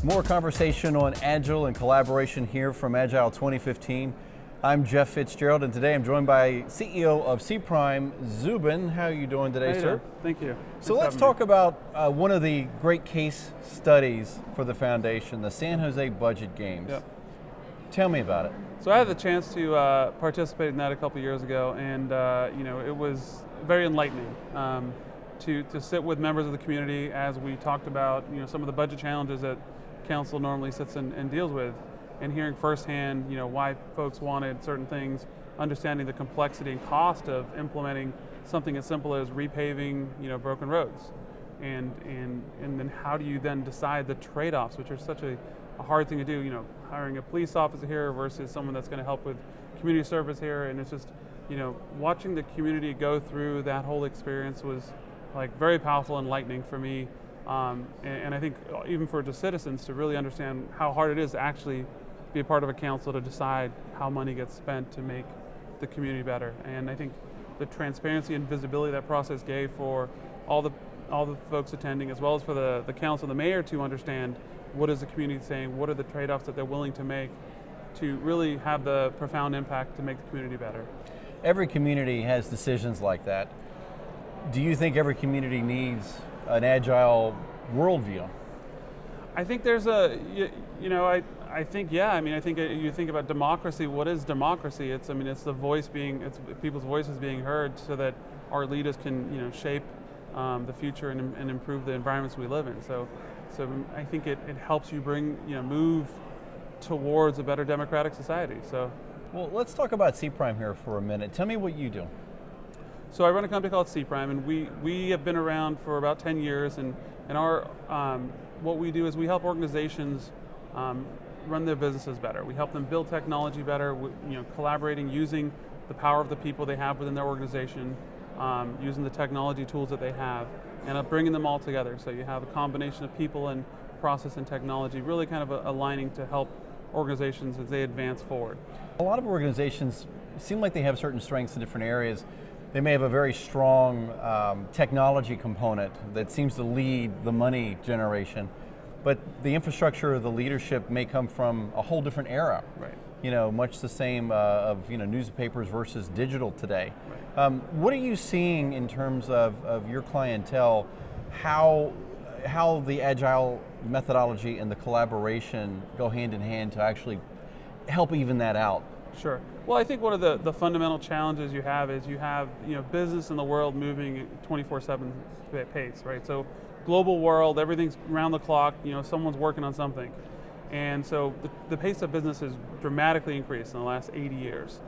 More conversation on Agile and collaboration here from Agile 2015. I'm Jeff Fitzgerald, and today I'm joined by CEO of CPrime, Zubin. How are you doing today, Hey sir? there. Thank you. So let's talk about one of the great case studies for the foundation, the San Jose Budget Games. Yep. Tell me about it. So I had the chance to participate in that a couple years ago, and it was very enlightening to sit with members of the community as we talked about some of the budget challenges that council normally sits and deals with, and hearing firsthand why folks wanted certain things, understanding the complexity and cost of implementing something as simple as repaving broken roads, and then how do you then decide the trade-offs, which are such a hard thing to do, hiring a police officer here versus someone that's going to help with community service here, and it's just watching the community go through that whole experience was like very powerful and enlightening for me. And I think even for the citizens to really understand how hard it is to actually be a part of a council to decide how money gets spent to make the community better. And I think the transparency and visibility that process gave for all the folks attending, as well as for the council and the mayor, to understand what is the community saying, what are the trade-offs that they're willing to make to really have the profound impact to make the community better. Every community has decisions like that. Do you think every community needs an agile worldview? I think there's I think you think about democracy. What is democracy? It's the voice it's people's voices being heard so that our leaders can shape the future and improve the environments we live in. So I think it helps you move towards a better democratic society. So, well, let's talk about CPrime here for a minute. Tell me what you do. So I run a company called CPrime, and we have been around for about 10 years, and our what we do is we help organizations run their businesses better. We help them build technology better, collaborating, using the power of the people they have within their organization, using the technology tools that they have, and bringing them all together. So you have a combination of people and process and technology, really kind of aligning to help organizations as they advance forward. A lot of organizations seem like they have certain strengths in different areas. They may have a very strong technology component that seems to lead the money generation, but the infrastructure of the leadership may come from a whole different era. Right. Much the same of newspapers versus digital today. Right. What are you seeing in terms of your clientele? How the agile methodology and the collaboration go hand in hand to actually help even that out? Sure. Well, I think one of the fundamental challenges you have is business in the world moving 24/7 pace, right? So global world, everything's around the clock, someone's working on something. And so the pace of business has dramatically increased in the last 80 years,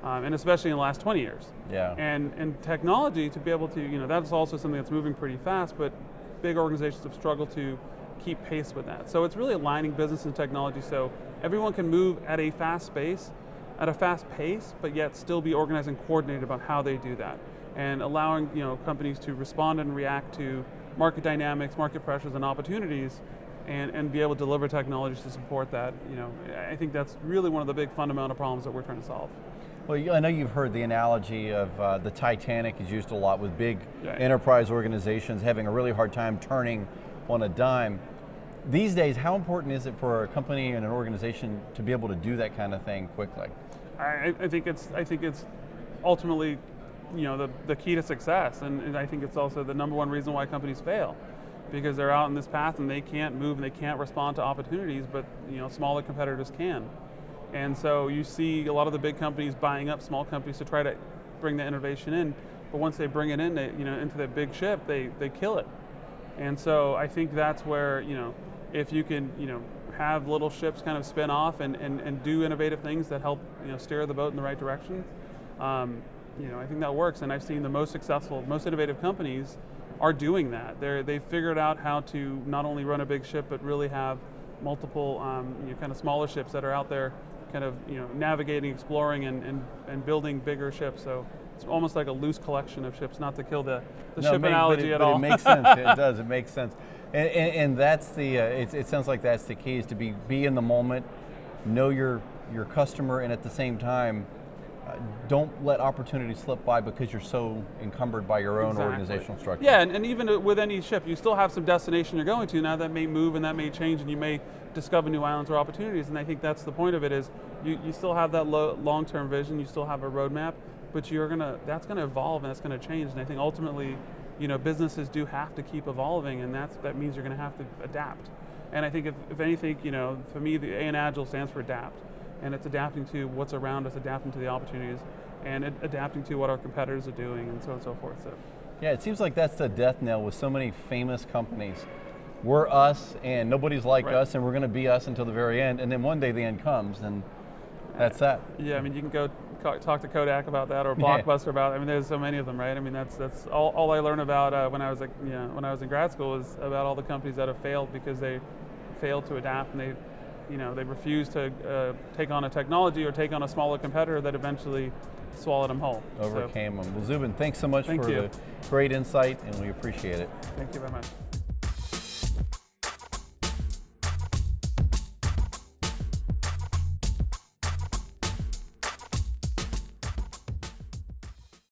and especially in the last 20 years. Yeah. And technology, to be able to, that's also something that's moving pretty fast, but big organizations have struggled to keep pace with that. So it's really aligning business and technology so everyone can move at a fast pace, but yet still be organized and coordinated about how they do that, and allowing companies to respond and react to market dynamics, market pressures, and opportunities, and be able to deliver technologies to support that. I think that's really one of the big fundamental problems that we're trying to solve. Well, I know you've heard the analogy of the Titanic is used a lot with big enterprise organizations having a really hard time turning on a dime. These days, how important is it for a company and an organization to be able to do that kind of thing quickly? I think it's ultimately the key to success, and I think it's also the number one reason why companies fail, because they're out in this path and they can't move and they can't respond to opportunities, but smaller competitors can. And so you see a lot of the big companies buying up small companies to try to bring the innovation in, but once they bring it in, into the big ship, they kill it. And so I think that's where if you can have little ships kind of spin off and do innovative things that help steer the boat in the right direction, I think that works. And I've seen the most successful, most innovative companies are doing that. They've figured out how to not only run a big ship, but really have multiple kind of smaller ships that are out there kind of navigating, exploring, and building bigger ships. So it's almost like a loose collection of ships, not to kill the ship analogy at all. It makes sense. It does. It makes sense. And that's the. It sounds like that's the key, is to be in the moment, know your customer, and at the same time, don't let opportunities slip by because you're so encumbered by your own organizational structure. Yeah, and even with any ship, you still have some destination you're going to. Now that may move and that may change, and you may discover new islands or opportunities. And I think that's the point of it, is you still have that long-term vision, you still have a roadmap, but that's gonna evolve and that's gonna change. And I think ultimately, businesses do have to keep evolving, and that means you're gonna have to adapt. And I think if anything, for me, the A in Agile stands for adapt. And it's adapting to what's around us, adapting to the opportunities, and adapting to what our competitors are doing, and so on and so forth. So, yeah, it seems like that's the death knell with so many famous companies. We're us, and nobody's like us, and we're going to be us until the very end, and then one day the end comes, and that's that. Yeah, I mean, you can go talk to Kodak about that, or Blockbuster about it. I mean, there's so many of them, right? I mean, that's all I learned about when I was when I was in grad school, is about all the companies that have failed because they failed to adapt, and they refused to take on a technology or take on a smaller competitor that eventually swallowed them whole. Overcame them. Well, Zubin, thanks so much for the great insight, and we appreciate it. Thank you very much.